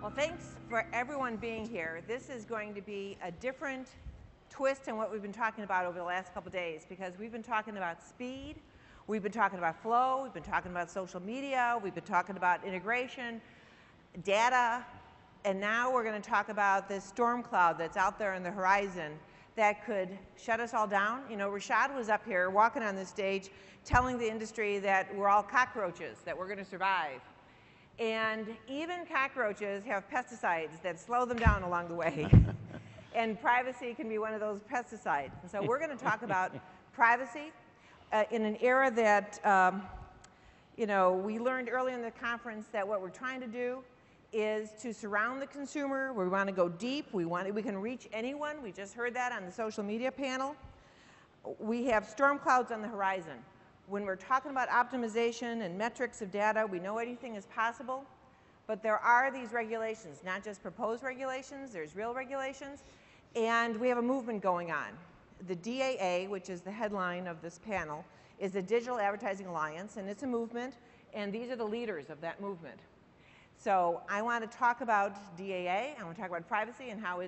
Well, thanks for everyone being here. This is going to be a different twist in what we've been talking about over the last couple of days, because we've been talking about speed, we've been talking about flow, we've been talking about social media, we've been talking about integration, data, and now we're going to talk about this storm cloud that's out there on the horizon that could shut us all down. You know, Rashad was up here walking on the stage telling the industry that we're all cockroaches, that we're going to survive. And even cockroaches have pesticides that slow them down along the way. And privacy can be one of those pesticides. And so we're going to talk about privacy in an era that, you know, we learned early in the conference that what we're trying to do is to surround the consumer. We want to go deep. We can reach anyone. We just heard that on the social media panel. We have storm clouds on the horizon. When we're talking about optimization and metrics of data, we know anything is possible, but there are these regulations, not just proposed regulations, there's real regulations, and we have a movement going on. The DAA, which is the headline of this panel, is the Digital Advertising Alliance, and it's a movement, and these are the leaders of that movement. So I want to talk about DAA, I want to talk about privacy and how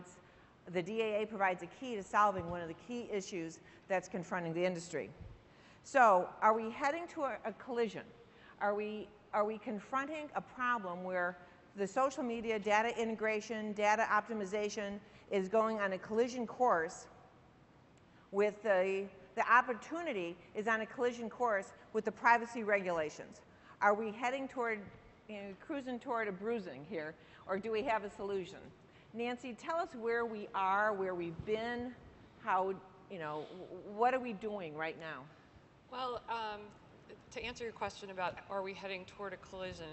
the DAA provides a key to solving one of the key issues that's confronting the industry. So are we heading to a collision? Are we confronting a problem where the social media data integration, data optimization is going on a collision course with the opportunity is on a collision course with the privacy regulations? Are we heading toward, you know, cruising toward a bruising here, or do we have a solution? Nancy, tell us where we are, where we've been, how, you know, what are we doing right now? Well, to answer your question about are we heading toward a collision,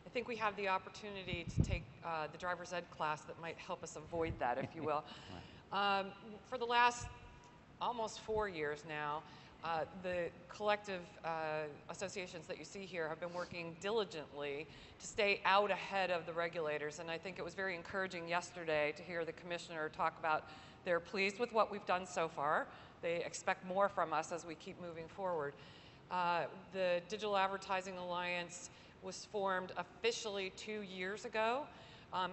I think we have the opportunity to take the driver's ed class that might help us avoid that, if you will. For the last almost 4 years now, the collective associations that you see here have been working diligently to stay out ahead of the regulators, and I think it was very encouraging yesterday to hear the commissioner talk about they're pleased with what we've done so far. They expect more from us as we keep moving forward. The Digital Advertising Alliance was formed officially 2 years ago.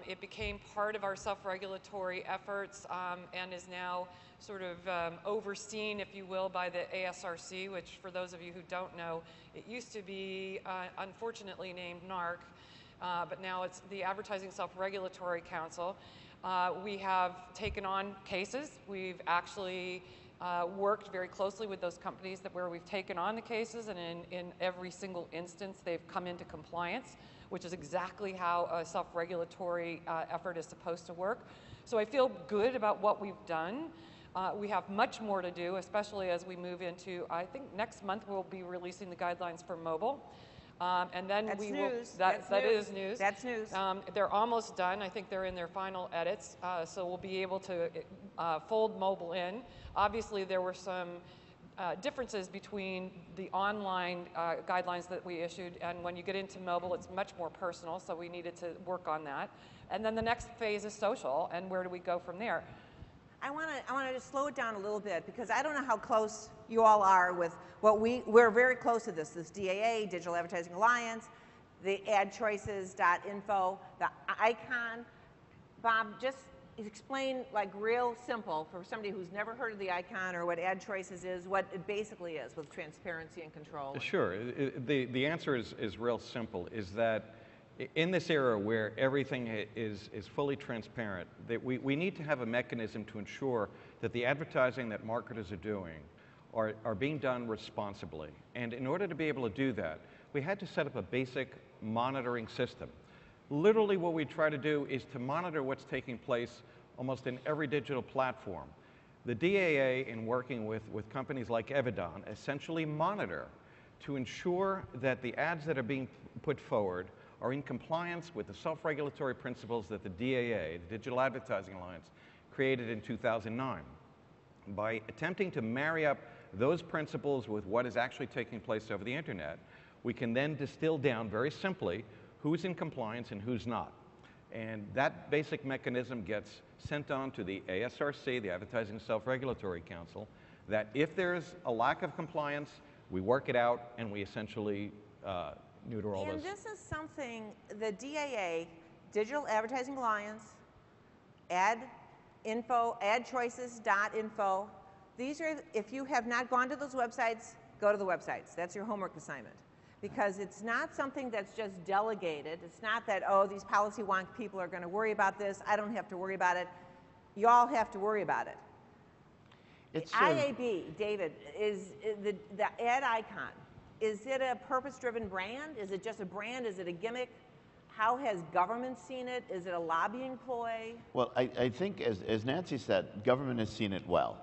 It became part of our self-regulatory efforts and is now sort of overseen, if you will, by the ASRC, which for those of you who don't know, it used to be unfortunately named NARC, but now it's the Advertising Self-Regulatory Council. We have taken on cases. We've actually worked very closely with those companies where we've taken on the cases, and in every single instance they've come into compliance, which is exactly how a self-regulatory effort is supposed to work. So I feel good about what we've done. We have much more to do, especially as we move into, I think next month we'll be releasing the guidelines for mobile. And then That's we news. will, that is news. That's news. They're almost done. I think they're in their final edits, so we'll be able to fold mobile in. Obviously, there were some differences between the online guidelines that we issued, and when you get into mobile, it's much more personal, so we needed to work on that. And then the next phase is social, and where do we go from there? I want to just slow it down a little bit, because I don't know how close you all are with what we're very close to this DAA, Digital Advertising Alliance, the adchoices.info, the icon. Bob, just explain, like, real simple for somebody who's never heard of the icon or what Ad Choices is, what it basically is with transparency and control. Sure. The answer is real simple, is that in this era where everything is fully transparent, that we need to have a mechanism to ensure that the advertising that marketers are doing are being done responsibly. And in order to be able to do that, we had to set up a basic monitoring system. Literally what we try to do is to monitor what's taking place almost in every digital platform. The DAA, in working with companies like Evidon, essentially monitor to ensure that the ads that are being put forward are in compliance with the self-regulatory principles that the DAA, the Digital Advertising Alliance, created in 2009. By attempting to marry up those principles with what is actually taking place over the internet, we can then distill down very simply who's in compliance and who's not. And that basic mechanism gets sent on to the ASRC, the Advertising Self-Regulatory Council, that if there's a lack of compliance, we work it out and we essentially neuter all those. And this is something the DAA Digital Advertising Alliance, adchoices.info. These are, if you have not gone to those websites, go to the websites. That's your homework assignment. Because it's not something that's just delegated. It's not that, oh, these policy wonk people are going to worry about this. I don't have to worry about it. You all have to worry about it. It's IAB, David, is the ad icon. Is it a purpose-driven brand? Is it just a brand? Is it a gimmick? How has government seen it? Is it a lobbying ploy? Well, I think, as Nancy said, government has seen it well.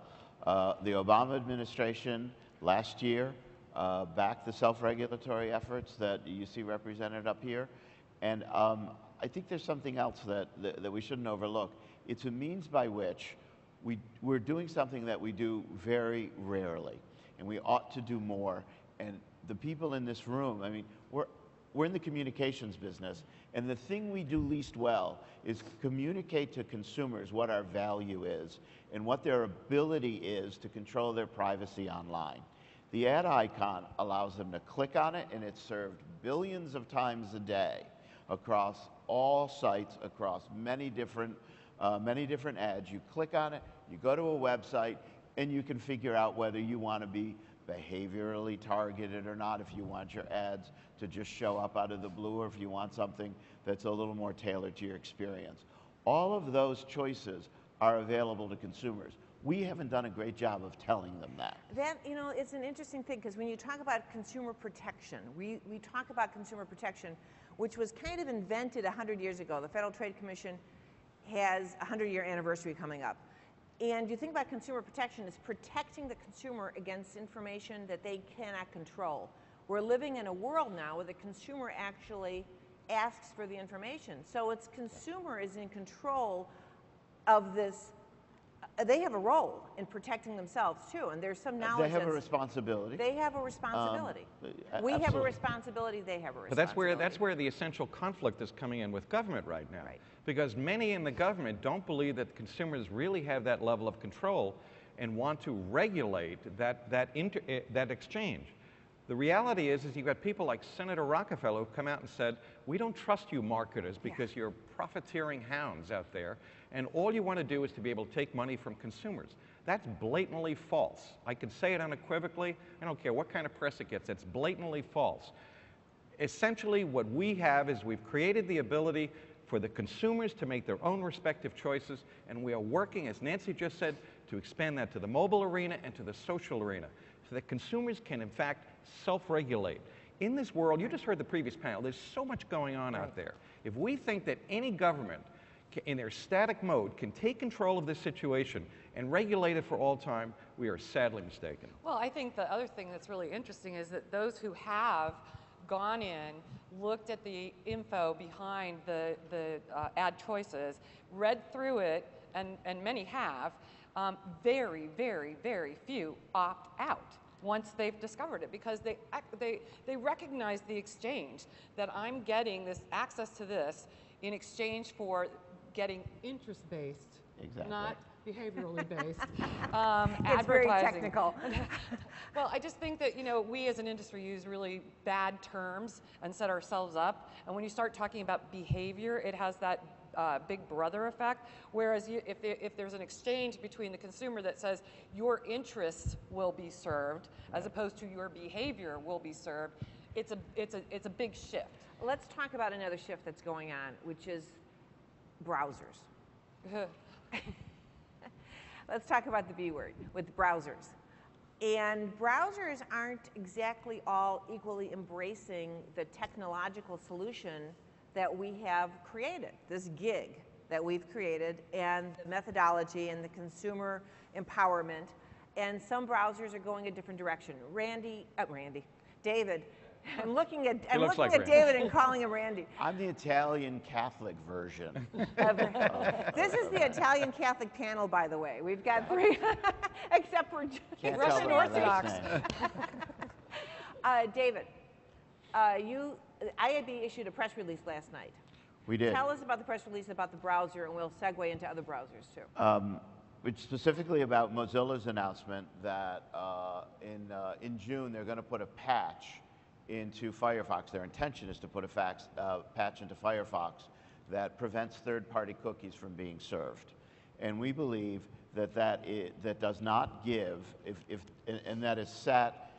The Obama administration last year backed the self-regulatory efforts that you see represented up here. And I think there's something else that we shouldn't overlook. It's a means by which we're doing something that we do very rarely, and we ought to do more. And the people in this room, I mean, we're in the communications business, and the thing we do least well is communicate to consumers what our value is and what their ability is to control their privacy online. The ad icon allows them to click on it, and it's served billions of times a day across all sites, across many different ads. You click on it, you go to a website, and you can figure out whether you want to be behaviorally targeted or not, if you want your ads to just show up out of the blue, or if you want something that's a little more tailored to your experience. All of those choices are available to consumers. We haven't done a great job of telling them that. That, you know, it's an interesting thing, because when you talk about consumer protection, we talk about consumer protection, which was kind of invented 100 years ago. The Federal Trade Commission has a 100-year anniversary coming up. And you think about consumer protection as protecting the consumer against information that they cannot control. We're living in a world now where the consumer actually asks for the information. So it's consumer is in control of this. They have a role in protecting themselves too, and there's some knowledge. They have a responsibility. They have a responsibility. We have a responsibility. They have a responsibility. But that's where the essential conflict is coming in with government right now. Right. Because many in the government don't believe that consumers really have that level of control and want to regulate that exchange. The reality is you've got people like Senator Rockefeller who come out and said, we don't trust you marketers because you're profiteering hounds out there, and all you want to do is to be able to take money from consumers. That's blatantly false. I can say it unequivocally. I don't care what kind of press it gets. It's blatantly false. Essentially, what we have is we've created the ability for the consumers to make their own respective choices, and we are working, as Nancy just said, to expand that to the mobile arena and to the social arena, so that consumers can, in fact, self-regulate. In this world, you just heard the previous panel, there's so much going on out there. If we think that any government, in their static mode, can take control of this situation and regulate it for all time, we are sadly mistaken. Well, I think the other thing that's really interesting is that those who have gone in, looked at the info behind the ad choices, read through it, and many have, very, very, very few opt out once they've discovered it, because they recognize the exchange, that I'm getting this access to this in exchange for getting interest-based, not behaviorally based It's very technical. Well, I just think that, you know, we as an industry use really bad terms and set ourselves up. And when you start talking about behavior, it has that big brother effect. Whereas if there's an exchange between the consumer that says your interests will be served, as opposed to your behavior will be served, it's a big shift. Let's talk about another shift that's going on, which is browsers. Let's talk about the B word with browsers. And browsers aren't exactly all equally embracing the technological solution that we have created, this gig that we've created, and the methodology and the consumer empowerment. And some browsers are going a different direction. David. I'm looking at David and calling him Randy. I'm the Italian Catholic version. This is the Italian Catholic panel, by the way. We've got three, except for Russian Orthodox. David, IAB issued a press release last night. We did. Tell us about the press release about the browser, and we'll segue into other browsers too. Which specifically about Mozilla's announcement that in June they're going to put a patch into Firefox. Their intention is to put a patch into Firefox that prevents third-party cookies from being served. And we believe that that does not give, and that is set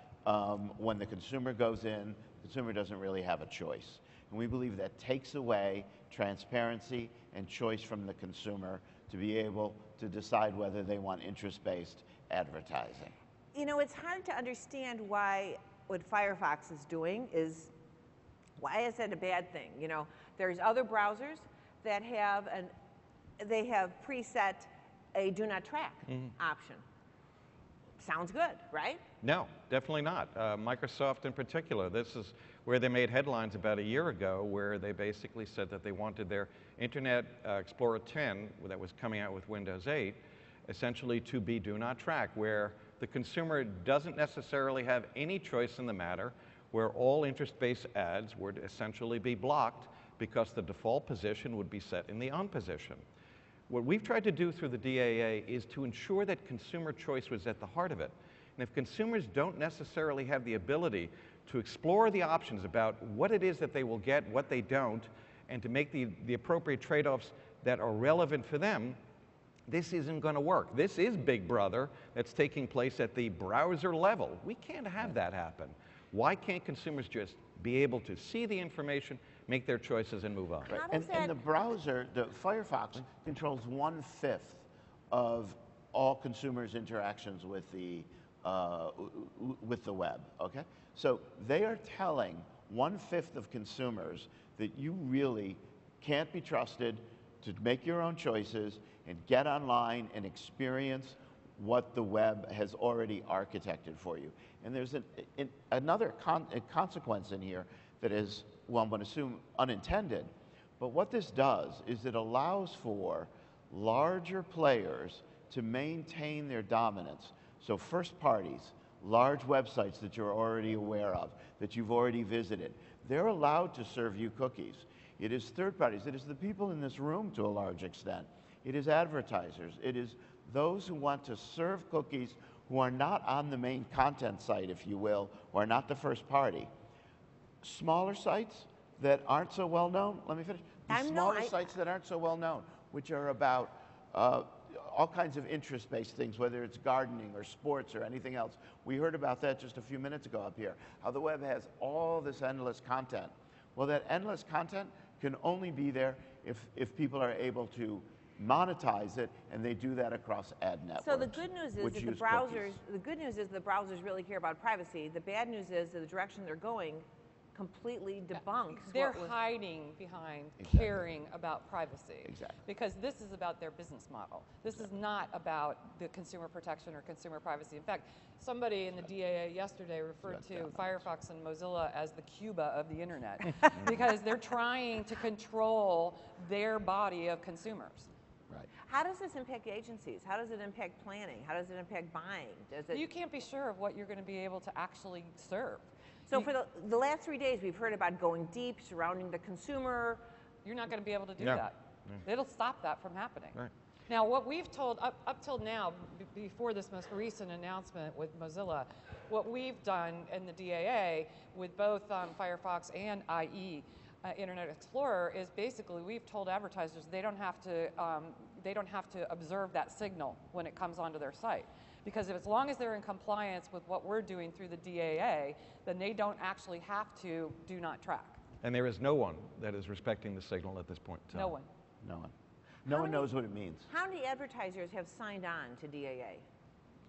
when the consumer goes in, the consumer doesn't really have a choice. And we believe that takes away transparency and choice from the consumer to be able to decide whether they want interest-based advertising. You know, it's hard to understand why what Firefox is doing is, why is that a bad thing? You know, there's other browsers that have they have preset a do not track option. Sounds good, right? No, definitely not. Microsoft in particular, this is where they made headlines about a year ago where they basically said that they wanted their Internet Explorer 10 that was coming out with Windows 8 essentially to be do not track, where the consumer doesn't necessarily have any choice in the matter, where all interest-based ads would essentially be blocked because the default position would be set in the on position. What we've tried to do through the DAA is to ensure that consumer choice was at the heart of it. And if consumers don't necessarily have the ability to explore the options about what it is that they will get, what they don't, and to make the appropriate trade-offs that are relevant for them, this isn't going to work. This is Big Brother that's taking place at the browser level. We can't have that happen. Why can't consumers just be able to see the information, make their choices, and move on? Right. And the browser, the Firefox, controls 1/5 of all consumers' interactions with the web, okay? So they are telling 1/5 of consumers that you really can't be trusted to make your own choices and get online and experience what the web has already architected for you. And there's another consequence in here that is, well, I'm going to assume unintended, but what this does is it allows for larger players to maintain their dominance. So first parties, large websites that you're already aware of, that you've already visited, they're allowed to serve you cookies. It is third parties, it is the people in this room to a large extent. It is advertisers, it is those who want to serve cookies who are not on the main content site, if you will, or not the first party. Smaller sites that aren't so well known, let me finish. Smaller sites that aren't so well known, which are about all kinds of interest-based things, whether it's gardening or sports or anything else. We heard about that just a few minutes ago up here, how the web has all this endless content. Well, that endless content can only be there if people are able to monetize it, and they do that across ad networks. So the good news is that the good news is the browsers really care about privacy. The bad news is that the direction they're going completely debunks. They're hiding behind caring about privacy. Exactly. Because this is about their business model. This is not about the consumer protection or consumer privacy. In fact, somebody in the DAA yesterday referred to Firefox and Mozilla as the Cuba of the internet because they're trying to control their body of consumers. Right. How does this impact agencies? How does it impact planning? How does it impact buying? You can't be sure of what you're going to be able to actually serve. So for the last 3 days, we've heard about going deep, surrounding the consumer. You're not going to be able to do that. It'll stop that from happening. Right. Now, what we've told up till now, before this most recent announcement with Mozilla, what we've done in the DAA with both Firefox and IE, Internet Explorer, is basically we've told advertisers they don't have to observe that signal when it comes onto their site. Because as long as they're in compliance with what we're doing through the DAA, then they don't actually have to do not track. And there is no one that is respecting the signal at this point in time. No one. No one. No one knows what it means. How many advertisers have signed on to DAA?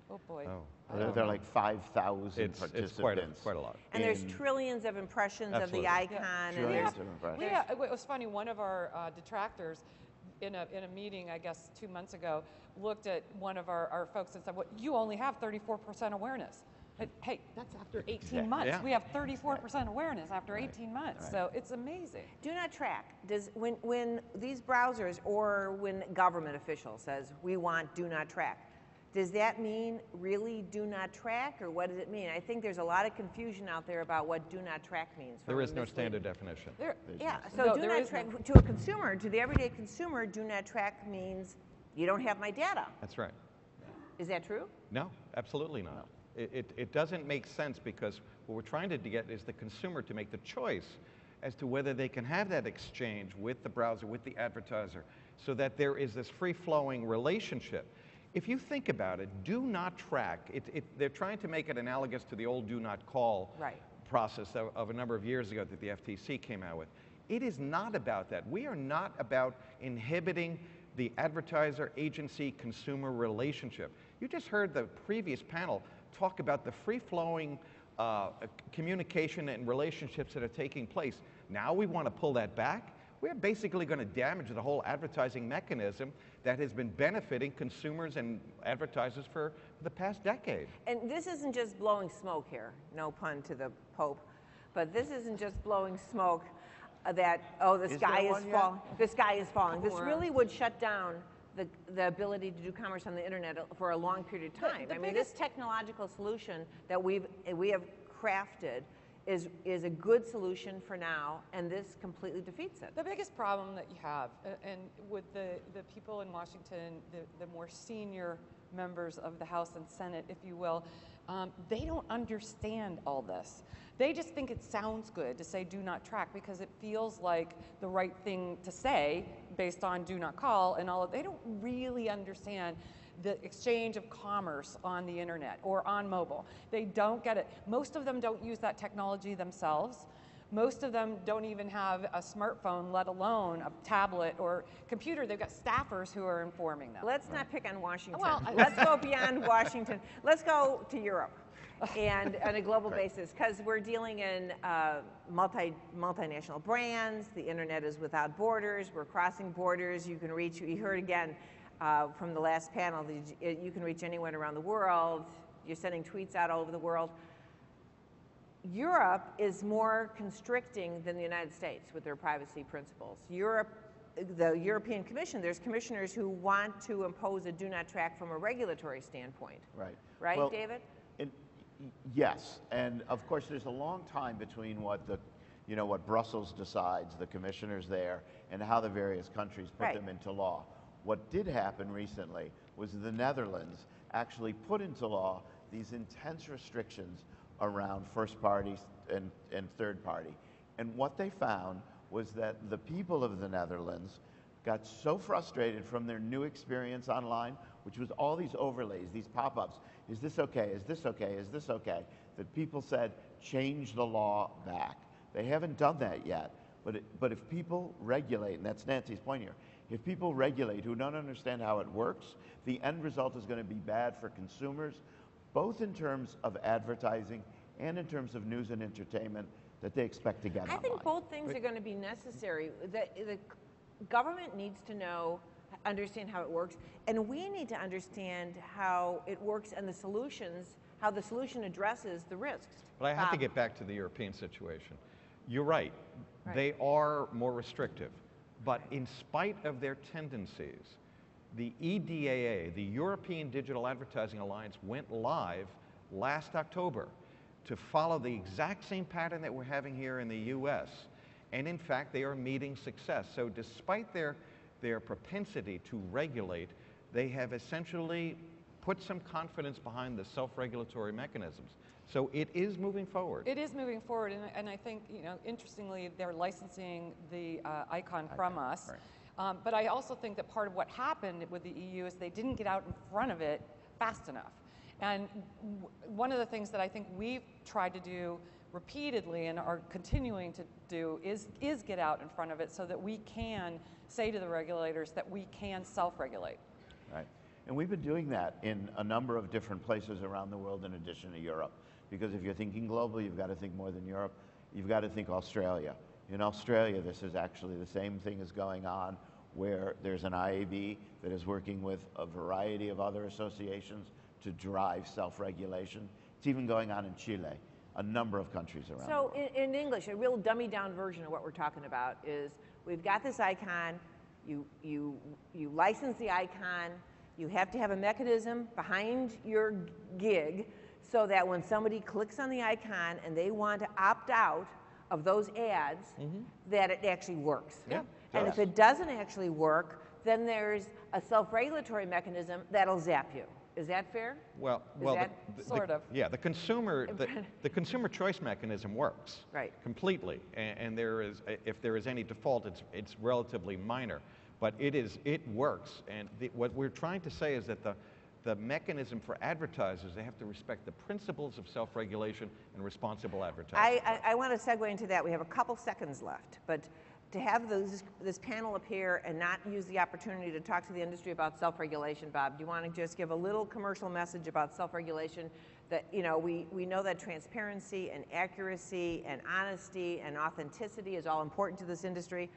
Oh boy. Oh. There are like 5,000 participants. It's quite a lot. And there's trillions of impressions of the icon. And Trillions of impressions. Yeah, it was funny. One of our detractors in a meeting, I guess 2 months ago, looked at one of our folks and said, well, you only have 34% awareness. But, hey, that's after 18 months. Yeah. We have 34% awareness after 18 months. Right. So it's amazing. Do not track. When these browsers or when government official says we want do not track, does that mean really do not track, or what does it mean? I think there's a lot of confusion out there about what do not track means. There is no standard definition. So do not track, to a consumer, to the everyday consumer, do not track means you don't have my data. That's right. Is that true? No, absolutely not. It doesn't make sense, because what we're trying to get is the consumer to make the choice as to whether they can have that exchange with the browser, with the advertiser, so that there is this free-flowing relationship. If you think about it, do not track. They're trying to make it analogous to the old do not call process of a number of years ago that the FTC came out with. It is not about that. We are not about inhibiting the advertiser, agency, consumer relationship. You just heard the previous panel talk about the free-flowing communication and relationships that are taking place. Now we want to pull that back. We're basically going to damage the whole advertising mechanism that has been benefiting consumers and advertisers for the past decade. And this isn't just blowing smoke here, no pun to the Pope, but this isn't just blowing smoke that, oh, the sky is falling. The sky is falling. This really would shut down the ability to do commerce on the internet for a long period of time. I mean, this technological solution that we have crafted is a good solution for now, and this completely defeats it. The biggest problem that you have, and with the people in Washington, the more senior members of the House and Senate, if you will, they don't understand all this. They just think it sounds good to say do not track because it feels like the right thing to say based on do not call and all of. They don't really understand the exchange of commerce on the internet or on mobile. They don't get it. Most of them don't use that technology themselves. Most of them don't even have a smartphone, let alone a tablet or computer. They've got staffers who are informing them. Let's not pick on Washington. Well, let's go beyond Washington. Let's go to Europe and on a global basis, because we're dealing in multinational brands. The internet is without borders. We're crossing borders. You can reach, you heard again, from the last panel, you can reach anyone around the world. You're sending tweets out all over the world. Europe is more constricting than the United States with their privacy principles. Europe, the European Commission, there's commissioners who want to impose a do not track from a regulatory standpoint. Right. Right, well, David? Yes, and of course there's a long time between what what Brussels decides, the commissioners there, and how the various countries put them into law. What did happen recently was the Netherlands actually put into law these intense restrictions around first party and third party. And what they found was that the people of the Netherlands got so frustrated from their new experience online, which was all these overlays, these pop-ups, is this okay, is this okay, is this okay, that people said, change the law back. They haven't done that yet, but if people regulate, and that's Nancy's point here, if people regulate who don't understand how it works, the end result is going to be bad for consumers, both in terms of advertising and in terms of news and entertainment that they expect to get online. I think both things are going to be necessary. The government needs to understand how it works, and we need to understand how it works and the solutions, how the solution addresses the risks. But I have to get back to the European situation. You're right. They are more restrictive. But in spite of their tendencies, the EDAA, the European Digital Advertising Alliance, went live last October to follow the exact same pattern that we're having here in the US. And in fact, they are meeting success. So despite their propensity to regulate, they have essentially put some confidence behind the self-regulatory mechanisms. So it is moving forward. It is moving forward, and I think, interestingly, they're licensing the icon from us. Right. But I also think that part of what happened with the EU is they didn't get out in front of it fast enough. And one of the things that I think we've tried to do repeatedly and are continuing to do is get out in front of it so that we can say to the regulators that we can self-regulate. Right. And we've been doing that in a number of different places around the world in addition to Europe. Because if you're thinking global, you've got to think more than Europe. You've got to think Australia. In Australia, this is actually the same thing is going on, where there's an IAB that is working with a variety of other associations to drive self-regulation. It's even going on in Chile, a number of countries around the world. So in English, a real dummy-down version of what we're talking about is we've got this icon, you license the icon, you have to have a mechanism behind your gig so that when somebody clicks on the icon and they want to opt out of those ads, that it actually works. Yeah. And if it doesn't actually work, then there's a self-regulatory mechanism that'll zap you. Is that fair? Well, that sort of? Yeah, the consumer choice mechanism works. Right. Completely, and there is, if there is any default, it's relatively minor, but it works. And what we're trying to say is that the mechanism for advertisers, they have to respect the principles of self-regulation and responsible advertising. I want to segue into that. We have a couple seconds left, but to have this panel up here and not use the opportunity to talk to the industry about self-regulation, Bob, do you want to just give a little commercial message about self-regulation? That, you know, we know that transparency and accuracy and honesty and authenticity is all important to this industry.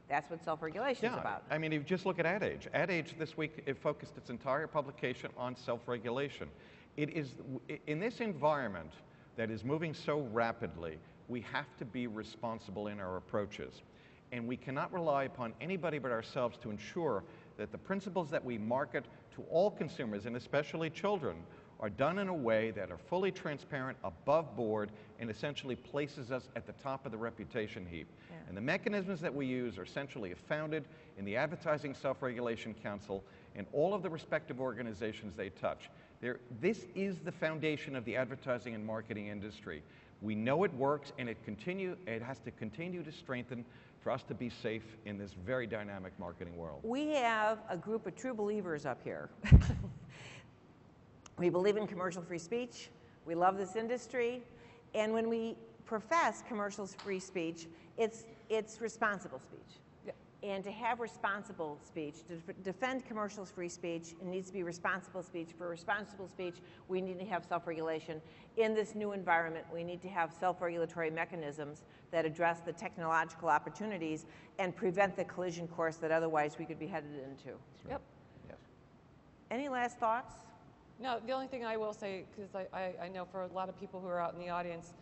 That's what self-regulation is about. I mean, if you just look at Ad Age. Ad Age this week, it focused its entire publication on self-regulation. It is, in this environment that is moving so rapidly, we have to be responsible in our approaches. And we cannot rely upon anybody but ourselves to ensure that the principles that we market to all consumers, and especially children, are done in a way that are fully transparent, above board, and essentially places us at the top of the reputation heap. Yeah. And the mechanisms that we use are essentially founded in the Advertising Self-Regulation Council and all of the respective organizations they touch. This is the foundation of the advertising and marketing industry. We know it works, and it has to continue to strengthen for us to be safe in this very dynamic marketing world. We have a group of true believers up here. We believe in commercial free speech. We love this industry. And when we profess commercial free speech, it's responsible speech. Yeah. And to have responsible speech, to defend commercial free speech, it needs to be responsible speech. For responsible speech, we need to have self-regulation. In this new environment, we need to have self-regulatory mechanisms that address the technological opportunities and prevent the collision course that otherwise we could be headed into. Yep. Yes. Any last thoughts? No, the only thing I will say, because I know for a lot of people who are out in the audience,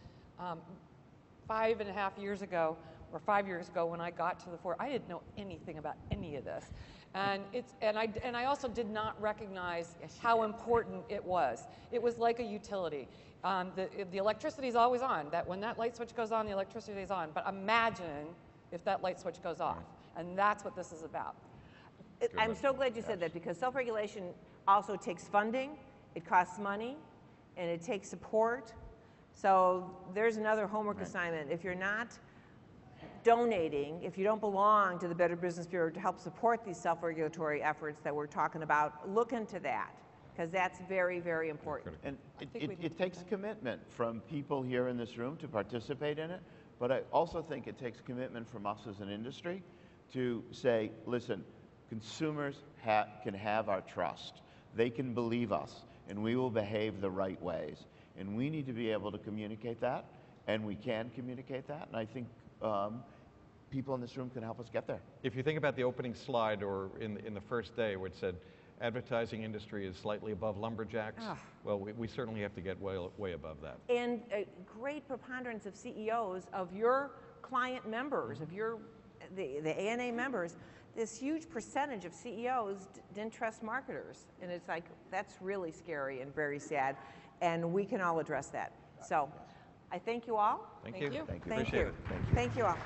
5.5 years ago, or 5 years ago when I got to the fore, I didn't know anything about any of this. And I also did not recognize how important it was. It was like a utility. The electricity is always on. That when that light switch goes on, the electricity is on. But imagine if that light switch goes off. And that's what this is about. I'm so glad you said that, because self-regulation also takes funding, it costs money, and it takes support. So there's another homework assignment. If you're not donating, if you don't belong to the Better Business Bureau to help support these self-regulatory efforts that we're talking about, look into that, because that's very, very important. And it takes commitment from people here in this room to participate in it, but I also think it takes commitment from us as an industry to say, listen, consumers can have our trust. They can believe us, and we will behave the right ways. And we need to be able to communicate that, and we can communicate that, and I think people in this room can help us get there. If you think about the opening slide, or in the first day where it said advertising industry is slightly above lumberjacks, well, we certainly have to get way above that. And a great preponderance of CEOs of your client members, of the ANA members, this huge percentage of CEOs didn't trust marketers. And it's like, that's really scary and very sad. And we can all address that. So I thank you all. Thank you. Thank you. Appreciate it. Thank you all.